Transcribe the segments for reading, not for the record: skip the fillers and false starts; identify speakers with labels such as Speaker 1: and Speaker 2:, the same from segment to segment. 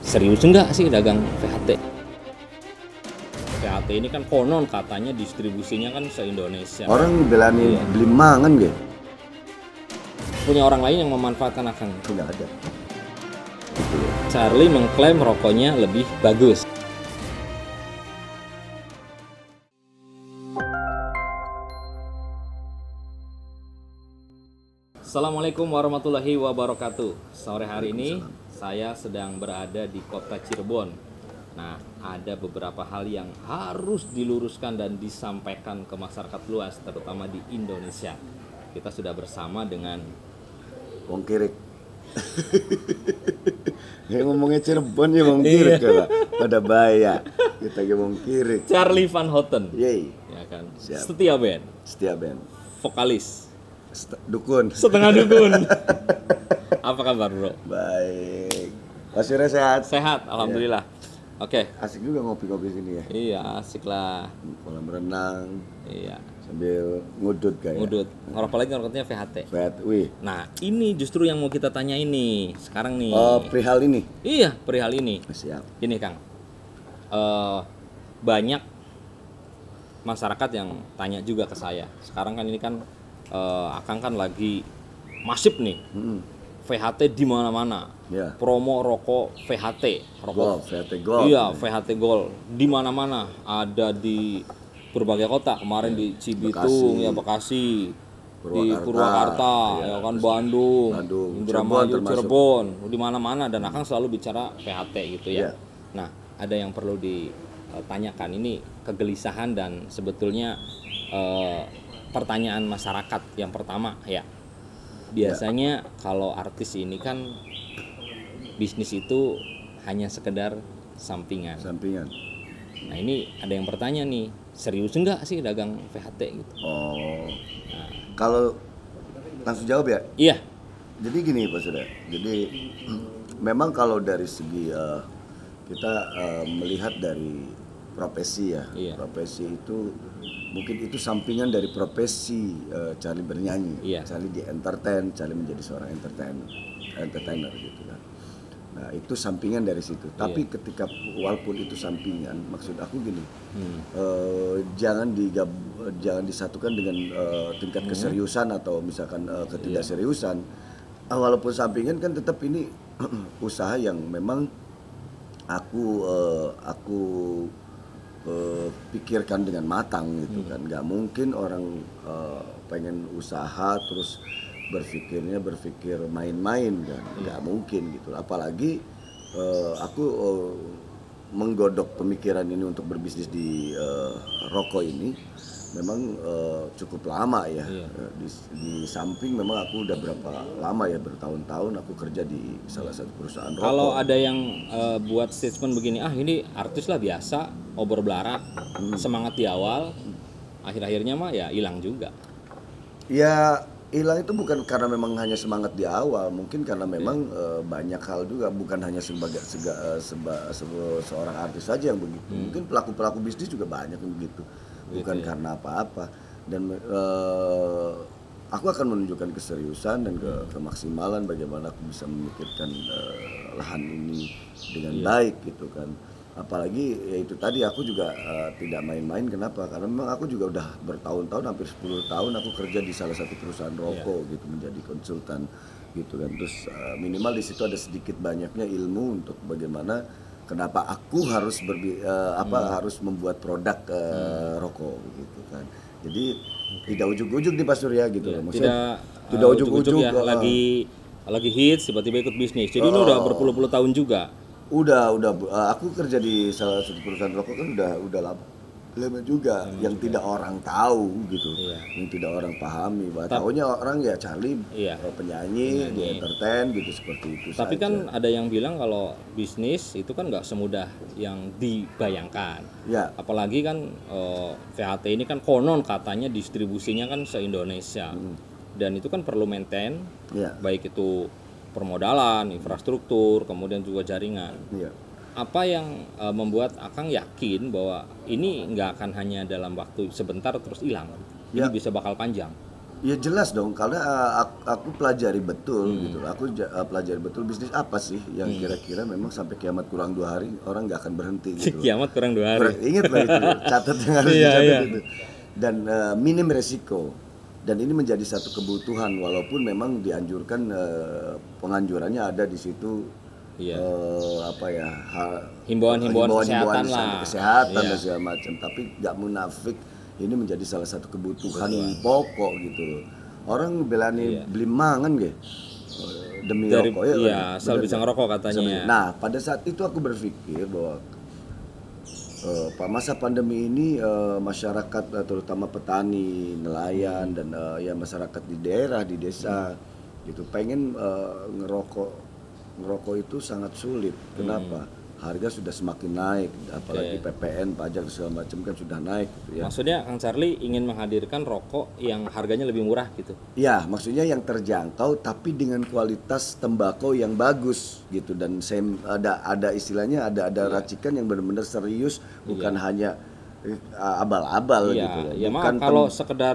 Speaker 1: Serius enggak sih dagang VHT? VHT ini kan konon katanya distribusinya kan se-Indonesia.
Speaker 2: Orang belanin
Speaker 1: Iya.
Speaker 2: beli mangan gitu.
Speaker 1: Punya orang lain yang memanfaatkan akang.
Speaker 2: Tidak ada. Gitu loh.
Speaker 1: Charlie mengklaim rokoknya lebih bagus. Assalamualaikum warahmatullahi wabarakatuh. Sore hari ini saya sedang berada di kota Cirebon. Nah, ada beberapa hal yang harus diluruskan dan disampaikan ke masyarakat luas, terutama di Indonesia. Kita sudah bersama dengan
Speaker 2: Wong Kirik. Ya ngomongnya Cirebon ya Wong Kirik lah. Pada bahaya. Kita ke Wong Kirik.
Speaker 1: Charlie Van Houten.
Speaker 2: Yeay.
Speaker 1: Ya kan.
Speaker 2: Siap.
Speaker 1: Setia band,
Speaker 2: Setia band.
Speaker 1: vokalis,
Speaker 2: Dukun.
Speaker 1: setengah dukun. Apa kabar, Bro?
Speaker 2: Baik. Mas Surya sehat?
Speaker 1: Sehat, alhamdulillah. Oke.
Speaker 2: Asik juga ngopi-ngopi sini ya.
Speaker 1: Iya, asik lah.
Speaker 2: Kolam renang
Speaker 1: Iya,
Speaker 2: sambil ngudut kayak.
Speaker 1: ngudut. Apalagi ngerokoknya VHT.
Speaker 2: Wih.
Speaker 1: Nah, ini justru yang mau kita tanya ini sekarang nih.
Speaker 2: Oh, perihal ini.
Speaker 1: Iya, perihal ini.
Speaker 2: Siap.
Speaker 1: Gini, Kang. Banyak masyarakat yang tanya juga ke saya. Sekarang kan ini kan Akang kan lagi masif nih. VHT di mana-mana.
Speaker 2: Ya.
Speaker 1: Promo rokok VHT,
Speaker 2: Gold, VHT Gold.
Speaker 1: Iya, VHT Gold di mana-mana, ada di berbagai kota. Kemarin di Cibitung,
Speaker 2: Bekasi.
Speaker 1: ya Bekasi, di
Speaker 2: Purwakarta,
Speaker 1: Purwakarta,
Speaker 2: ya,
Speaker 1: ya kan Bandung, Indramayu,
Speaker 2: Cirebon
Speaker 1: Cirebon, di mana-mana, dan Akang selalu bicara VHT gitu ya.
Speaker 2: Iya.
Speaker 1: Nah, ada yang perlu ditanyakan, ini kegelisahan dan sebetulnya pertanyaan masyarakat yang pertama ya. Biasanya kalau artis ini kan bisnis itu hanya sekedar sampingan.
Speaker 2: Sampingan.
Speaker 1: Nah, ini ada yang bertanya nih, serius enggak sih dagang VHT gitu?
Speaker 2: Oh. Kalau langsung jawab ya.
Speaker 1: Iya.
Speaker 2: Jadi gini Pak Surya. Jadi memang kalau dari segi kita melihat dari profesi ya.
Speaker 1: Iya.
Speaker 2: Profesi itu mungkin itu sampingan dari profesi Charlie bernyanyi.
Speaker 1: Iya.
Speaker 2: Charlie di entertain, Charlie menjadi seorang entertainer gitu kan. Nah, itu sampingan dari situ. Tapi ketika walaupun itu sampingan, maksud aku gini. Jangan disatukan dengan tingkat keseriusan atau misalkan ketidakseriusan. Walaupun sampingan kan tetap ini usaha yang memang aku pikirkan dengan matang gitu kan. Nggak mungkin orang pengen usaha terus berpikir main-main kan. Nggak mungkin gitu. Apalagi aku menggodok pemikiran ini untuk berbisnis di rokok ini memang cukup lama ya. Di samping memang aku udah berapa lama ya, bertahun-tahun aku kerja di salah satu perusahaan rokok.
Speaker 1: Kalau ada yang buat statement begini, ini artis lah biasa, obor belarak, semangat di awal, akhir-akhirnya mah ya hilang juga.
Speaker 2: Ya hilang itu bukan karena memang hanya semangat di awal, mungkin karena memang banyak hal juga, bukan hanya seorang artis saja yang begitu. Mungkin pelaku bisnis juga banyak yang begitu, bukan karena apa-apa. Dan aku akan menunjukkan keseriusan dan kemaksimalan bagaimana aku bisa memikirkan lahan ini dengan baik gitu kan. Apalagi ya itu tadi aku juga tidak main-main. Kenapa? Karena memang aku juga udah bertahun-tahun, hampir 10 tahun aku kerja di salah satu perusahaan rokok gitu, menjadi konsultan gitu kan. Terus minimal di situ ada sedikit banyaknya ilmu untuk bagaimana kenapa aku harus harus membuat produk rokok gitu kan. Jadi tidak ujuk-ujuk nih Pak Surya gitu loh. Maksudnya tidak ujuk-ujuk
Speaker 1: ya, lagi hits tiba-tiba ikut bisnis. Jadi ini udah berpuluh-puluh tahun juga.
Speaker 2: Udah aku kerja di salah satu perusahaan rokok kan udah lama juga, yang tidak orang tahu gitu, yang tidak orang pahami. Tahunya orang ya Charlie penyanyi, di entertain gitu, seperti itu.
Speaker 1: Tapi
Speaker 2: saja.
Speaker 1: kan ada yang bilang kalau bisnis itu kan nggak semudah yang dibayangkan.
Speaker 2: Ya.
Speaker 1: Apalagi kan VHT ini kan konon katanya distribusinya kan se-Indonesia. Dan itu kan perlu maintain, baik itu permodalan, infrastruktur, kemudian juga jaringan.
Speaker 2: Iya.
Speaker 1: Apa yang membuat Akang yakin bahwa ini nggak akan hanya dalam waktu sebentar terus hilang? Ini bisa bakal panjang.
Speaker 2: Ya jelas dong, karena aku pelajari betul gitu. Aku pelajari betul bisnis apa sih yang kira-kira memang sampai kiamat kurang 2 hari orang nggak akan berhenti gitu loh.
Speaker 1: Kiamat kurang 2 hari.
Speaker 2: Ingat lah itu, catat yang harus
Speaker 1: Iya,
Speaker 2: dicatat
Speaker 1: iya.
Speaker 2: itu. Dan minim resiko. Dan ini menjadi satu kebutuhan walaupun memang dianjurkan penganjurannya ada di situ.
Speaker 1: Iya.
Speaker 2: Apa ya?
Speaker 1: Himbauan-himbauan kesehatan lah.
Speaker 2: Kesehatan
Speaker 1: Iya.
Speaker 2: dan segala macam. Tapi nggak munafik. Ini menjadi salah satu kebutuhan pokok gitu loh. Orang belani beli mangan gitu demi
Speaker 1: Dari
Speaker 2: rokok
Speaker 1: iya, asal bisa ngerokok katanya.
Speaker 2: Nah, pada saat itu aku berpikir bahwa masa pandemi ini masyarakat terutama petani, nelayan dan ya masyarakat di daerah, di desa gitu pengen ngerokok itu sangat sulit. Kenapa? Harga sudah semakin naik, apalagi PPN, pajak segala macam kan sudah naik gitu ya.
Speaker 1: Maksudnya Kang Charlie ingin menghadirkan rokok yang harganya lebih murah gitu.
Speaker 2: Ya, maksudnya yang terjangkau tapi dengan kualitas tembakau yang bagus gitu dan ada istilahnya ada racikan yang benar-benar serius, bukan hanya abal-abal
Speaker 1: Iya,
Speaker 2: gitu loh.
Speaker 1: ya
Speaker 2: Bukan
Speaker 1: maaf kalau sekedar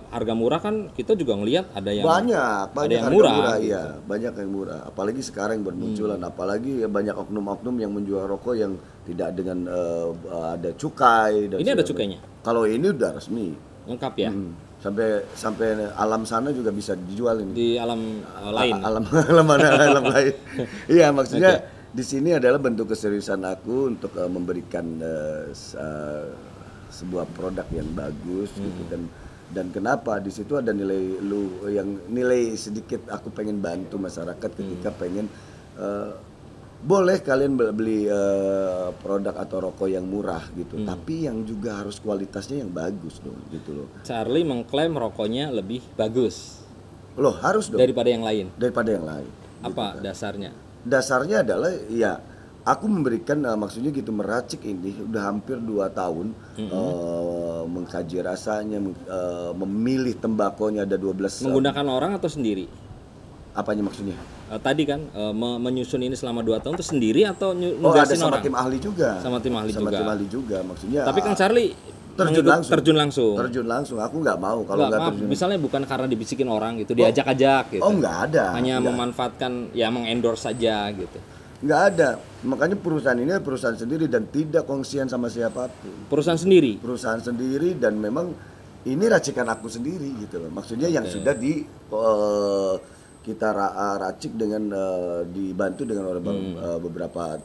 Speaker 1: harga murah kan kita juga ngelihat ada yang
Speaker 2: banyak
Speaker 1: yang
Speaker 2: harga
Speaker 1: murah,
Speaker 2: murah,
Speaker 1: gitu.
Speaker 2: iya, banyak yang murah. Apalagi sekarang bermunculan, apalagi ya banyak oknum-oknum yang menjual rokok yang tidak dengan ada cukai dan
Speaker 1: Ini ada
Speaker 2: segala
Speaker 1: cukainya?
Speaker 2: macam. Kalau ini udah resmi.
Speaker 1: Lengkap ya.
Speaker 2: Sampai alam sana juga bisa dijual ini.
Speaker 1: Di alam lain.
Speaker 2: Alam lain. Iya, maksudnya di sini adalah bentuk keseriusan aku untuk memberikan sebuah produk yang bagus gitu dan kenapa di situ ada nilai sedikit aku pengen bantu masyarakat ketika pengen boleh kalian beli produk atau rokok yang murah gitu, tapi yang juga harus kualitasnya yang bagus dong gitu loh.
Speaker 1: Charlie mengklaim rokoknya lebih bagus
Speaker 2: Loh, harus dong
Speaker 1: daripada yang lain.
Speaker 2: daripada yang lain.
Speaker 1: Apa dasarnya?
Speaker 2: Dasarnya adalah ya aku memberikan maksudnya gitu meracik ini udah hampir 2 tahun mengkaji rasanya memilih tembakonya ada 12
Speaker 1: Menggunakan orang atau sendiri?
Speaker 2: apanya maksudnya?
Speaker 1: Tadi kan menyusun ini selama 2 tahun itu sendiri atau
Speaker 2: Ada
Speaker 1: nugasin
Speaker 2: sama
Speaker 1: orang?
Speaker 2: tim ahli juga.
Speaker 1: Sama tim ahli
Speaker 2: Sama
Speaker 1: juga.
Speaker 2: tim ahli juga maksudnya.
Speaker 1: Tapi Kang Charlie
Speaker 2: terjun langsung.
Speaker 1: terjun langsung.
Speaker 2: Terjun langsung. Aku nggak mau kalau
Speaker 1: Nggak,
Speaker 2: nggak
Speaker 1: maaf,
Speaker 2: terjun.
Speaker 1: misalnya bukan karena dibisikin orang gitu, diajak-ajak gitu.
Speaker 2: Oh, nggak ada.
Speaker 1: Hanya
Speaker 2: Nggak.
Speaker 1: memanfaatkan ya mengendorse saja gitu.
Speaker 2: Nggak ada. Makanya perusahaan ini perusahaan sendiri dan tidak kongsian sama siapapun.
Speaker 1: Perusahaan sendiri.
Speaker 2: Perusahaan sendiri dan memang ini racikan aku sendiri gitu loh. Maksudnya yang sudah kita racik dengan dibantu dengan beberapa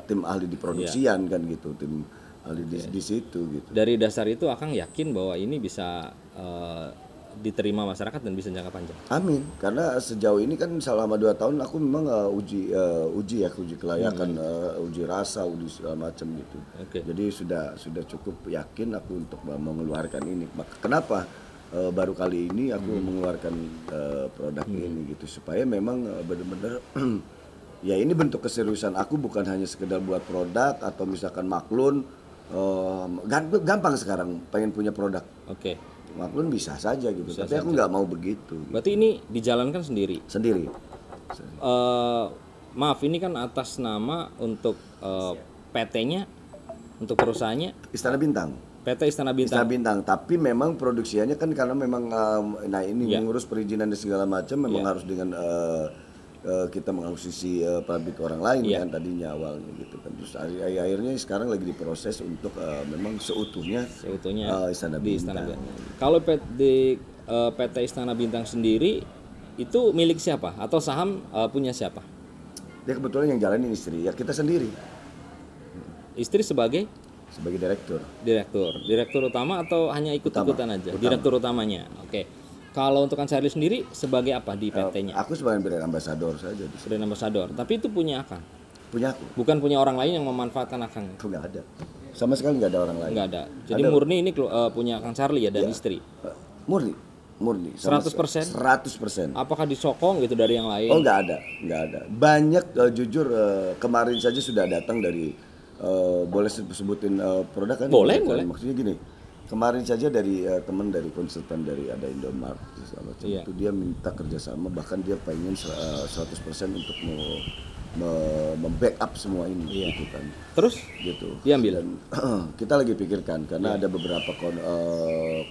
Speaker 2: tim ahli di produksian kan gitu, tim ahli di situ gitu.
Speaker 1: Dari dasar itu Akang yakin bahwa ini bisa diterima masyarakat dan bisa jangka panjang.
Speaker 2: Amin, karena sejauh ini kan selama 2 tahun aku memang uji kelayakan, uji rasa, uji segala macam gitu.
Speaker 1: Oke.
Speaker 2: Jadi sudah cukup yakin aku untuk mengeluarkan ini. Kenapa baru kali ini aku mengeluarkan produk ini gitu supaya memang benar-benar ya ini bentuk keseriusan aku, bukan hanya sekedar buat produk atau misalkan maklun. Gampang sekarang pengen punya produk.
Speaker 1: Oke.
Speaker 2: Maklun bisa saja gitu, tapi aku nggak mau begitu.
Speaker 1: Berarti ini dijalankan sendiri.
Speaker 2: Sendiri.
Speaker 1: Maaf, ini kan atas nama untuk PT-nya, untuk perusahaannya
Speaker 2: Istana Bintang.
Speaker 1: PT Istana Bintang.
Speaker 2: Istana Bintang, tapi memang produksinya kan karena memang nah ini mengurus perizinan dan segala macam memang harus dengan kita mengakuisisi pabrik orang lain kan tadinya awalnya gitu kan. Terus akhirnya sekarang lagi diproses untuk memang seutuhnya Istana Bintang.
Speaker 1: Kalau PT Istana Bintang sendiri itu milik siapa atau saham punya siapa?
Speaker 2: Dia kebetulan yang jalanin istri, ya kita sendiri
Speaker 1: Istri sebagai direktur utama atau hanya ikut-ikutan aja?
Speaker 2: Utama.
Speaker 1: Direktur utamanya. Oke. Kalau untuk Kang Charlie sendiri sebagai apa di PT-nya?
Speaker 2: Aku sebagai brand ambassador saja.
Speaker 1: Brand ambassador. Tapi itu punya Akang.
Speaker 2: Punya aku.
Speaker 1: Bukan punya orang lain yang memanfaatkan Akang.
Speaker 2: Itu nggak ada. Sama sekali nggak ada orang lain.
Speaker 1: Nggak ada. Jadi murni ini punya Kang Charlie ya dan istri.
Speaker 2: Murni.
Speaker 1: 100%?
Speaker 2: 100%.
Speaker 1: Apakah disokong gitu dari yang lain?
Speaker 2: Oh nggak ada. Banyak jujur kemarin saja sudah datang dari boleh sebutin produk kan?
Speaker 1: Boleh.
Speaker 2: Maksudnya gini, kemarin saja dari teman dari konsultan dari ada Indomaret segala macam itu dia minta kerjasama, bahkan dia pengen 100% untuk membackup semua ini
Speaker 1: Iya.
Speaker 2: gitu kan.
Speaker 1: Terus
Speaker 2: Gitu.
Speaker 1: diambil.
Speaker 2: Dan kita lagi pikirkan karena ada beberapa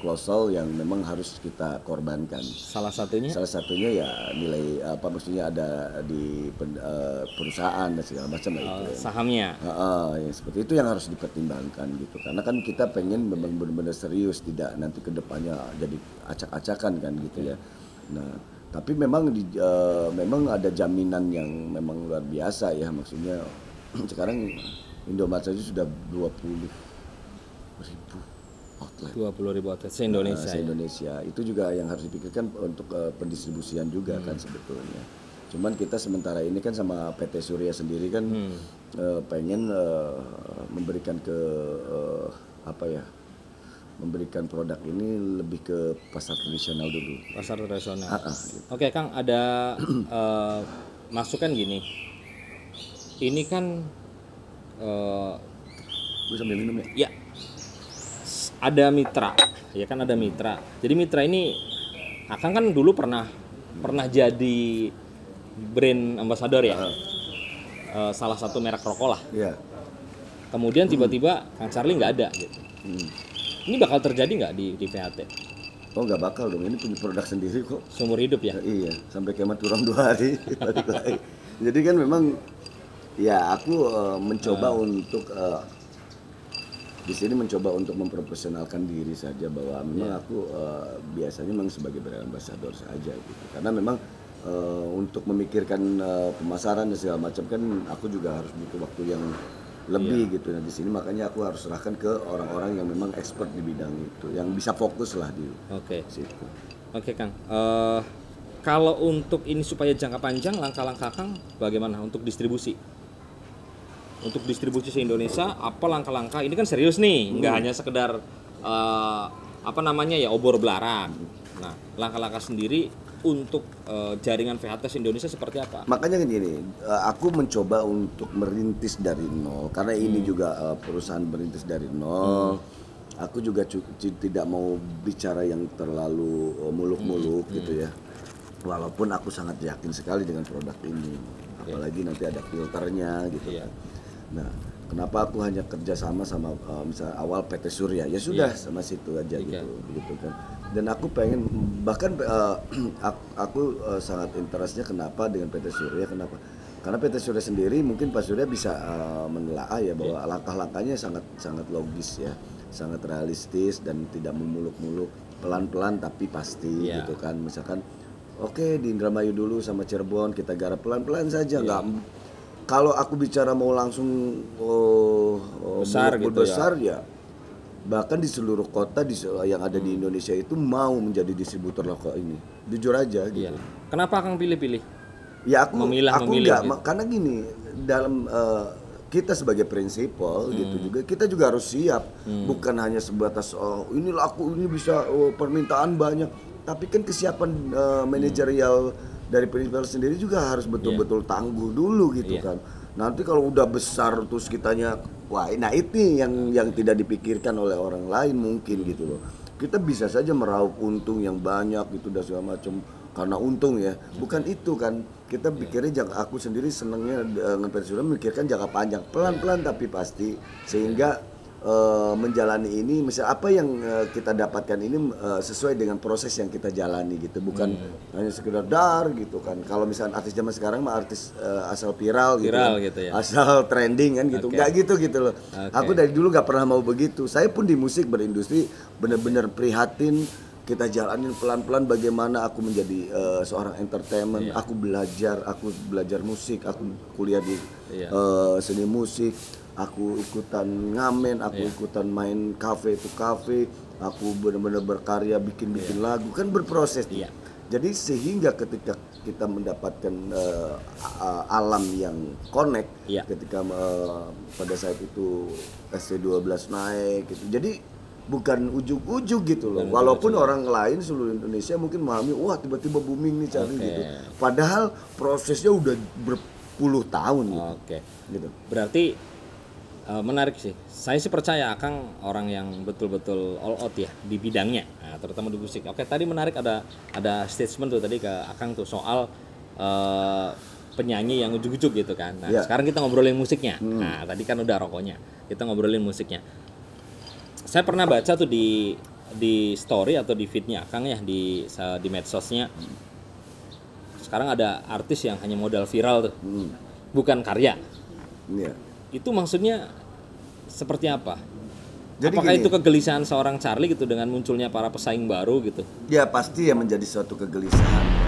Speaker 2: klausel yang memang harus kita korbankan.
Speaker 1: Salah satunya
Speaker 2: Salah satunya ya nilai apa maksudnya ada di perusahaan dan segala macam lah itu.
Speaker 1: sahamnya.
Speaker 2: Ya, seperti itu yang harus dipertimbangkan gitu karena kan kita pengen memang benar-benar serius tidak nanti kedepannya jadi acak-acakan kan gitu ya. Nah tapi memang memang ada jaminan yang memang luar biasa ya maksudnya sekarang Indomaret saja sudah 20.000 outlet.
Speaker 1: 20.000 outlet se-Indonesia.
Speaker 2: Se-Indonesia. Itu juga yang harus dipikirkan untuk pendistribusian juga kan sebetulnya. Cuman kita sementara ini kan sama PT Surya sendiri kan pengen memberikan ke memberikan produk ini lebih ke pasar tradisional dulu.
Speaker 1: Pasar tradisional.
Speaker 2: Gitu.
Speaker 1: Oke, Kang, ada masukan gini. Ini kan
Speaker 2: Gue sambil minum ya.
Speaker 1: ya ada mitra, ya kan ada mitra. Jadi mitra ini Akang kan dulu pernah jadi brand ambassador ya. Salah satu merek rokok lah.
Speaker 2: Iya.
Speaker 1: Kemudian tiba-tiba Kang Charlie nggak ada gitu. Ini bakal terjadi nggak di PHT?
Speaker 2: Oh nggak bakal dong, ini punya produk sendiri kok.
Speaker 1: Seumur hidup ya?
Speaker 2: Iya, sampai kiamat kurang 2 hari balik lagi. Jadi kan memang ya aku mencoba untuk di sini mencoba untuk memprofesionalkan diri saja bahwa memang aku biasanya memang sebagai brand ambassador saja gitu. Karena memang untuk memikirkan pemasaran dan segala macam kan aku juga harus butuh waktu yang lebih gitu. Nah di sini makanya aku harus serahkan ke orang-orang yang memang expert di bidang itu, yang bisa fokus lah di situ.
Speaker 1: Oke, Kang. Kalau untuk ini supaya jangka panjang, langkah-langkah Kang bagaimana untuk distribusi? Untuk distribusi se-Indonesia, apa langkah-langkah? Ini kan serius nih, nggak hanya sekedar obor belarak. Nah, langkah-langkah sendiri untuk jaringan VHT Indonesia seperti apa?
Speaker 2: Makanya gini, aku mencoba untuk merintis dari nol karena ini juga perusahaan merintis dari nol. Aku juga tidak mau bicara yang terlalu muluk-muluk gitu ya. Walaupun aku sangat yakin sekali dengan produk ini, apalagi nanti ada filternya gitu kan. Nah, kenapa aku hanya kerja sama misalnya awal PT Surya ya sudah sama situ aja gitu kan. Dan aku pengen bahkan aku sangat interestnya kenapa dengan PT Surya kenapa? Karena PT Surya sendiri mungkin Pak Surya bisa menelaah ya bahwa langkah-langkahnya sangat logis ya, sangat realistis dan tidak memuluk-muluk, pelan-pelan tapi pasti gitu kan. Misalkan oke di Indramayu dulu sama Cirebon kita garap pelan-pelan saja nggak. Kalau aku bicara mau langsung besar ya, bahkan di seluruh kota yang ada di Indonesia itu mau menjadi distributor rokok ini, jujur aja gitu.
Speaker 1: Kenapa Kang pilih-pilih?
Speaker 2: Ya aku
Speaker 1: memilih
Speaker 2: enggak,
Speaker 1: gitu.
Speaker 2: Karena gini dalam kita sebagai prinsipal gitu juga kita juga harus siap, bukan hanya sebatas ini laku ini bisa permintaan banyak, tapi kan kesiapan manajerial dari prinsipal sendiri juga harus betul-betul tangguh dulu gitu kan. Nanti kalau udah besar terus kitanya nah itu yang tidak dipikirkan oleh orang lain mungkin gitu loh. Kita bisa saja meraup untung yang banyak gitu dan segala macam karena untung ya. Bukan itu kan. Kita pikirnya aku sendiri senangnya dengan sudah memikirkan jangka panjang, pelan-pelan tapi pasti sehingga menjalani ini misal apa yang kita dapatkan ini sesuai dengan proses yang kita jalani gitu, bukan hanya sekedar gitu kan. Kalau misalnya artis zaman sekarang mah artis asal viral gitu
Speaker 1: ya.
Speaker 2: Asal trending kan gitu, nggak gitu loh. Aku dari dulu nggak pernah mau begitu. Saya pun di musik berindustri benar-benar prihatin. Kita jalanin pelan-pelan bagaimana aku menjadi seorang entertainment. Aku belajar musik, aku kuliah di seni musik. Aku ikutan ngamen, aku ikutan main kafe, aku benar-benar berkarya bikin lagu, kan berproses. Jadi sehingga ketika kita mendapatkan alam yang connect, ketika pada saat itu SC12 naik gitu. Jadi bukan ujug-ujug gitu loh. Walaupun orang lain seluruh Indonesia mungkin memahami, wah tiba-tiba booming nih Charlie gitu. Padahal prosesnya udah berpuluh tahun gitu.
Speaker 1: Berarti menarik sih. Saya sih percaya Akang orang yang betul-betul all out ya di bidangnya, terutama di musik. Oke, tadi menarik ada statement tuh tadi ke Akang tuh soal penyanyi yang ujuk-ujuk gitu kan. Nah,
Speaker 2: Iya.
Speaker 1: sekarang kita ngobrolin musiknya. Nah, tadi kan udah rokoknya. Kita ngobrolin musiknya. Saya pernah baca tuh di story atau di feednya Akang ya di medsosnya. Sekarang ada artis yang hanya modal viral tuh. Bukan karya.
Speaker 2: Iya.
Speaker 1: Itu maksudnya seperti apa?
Speaker 2: Jadi
Speaker 1: Apakah
Speaker 2: gini,
Speaker 1: itu kegelisahan seorang Charlie gitu dengan munculnya para pesaing baru gitu?
Speaker 2: ya pasti ya menjadi suatu kegelisahan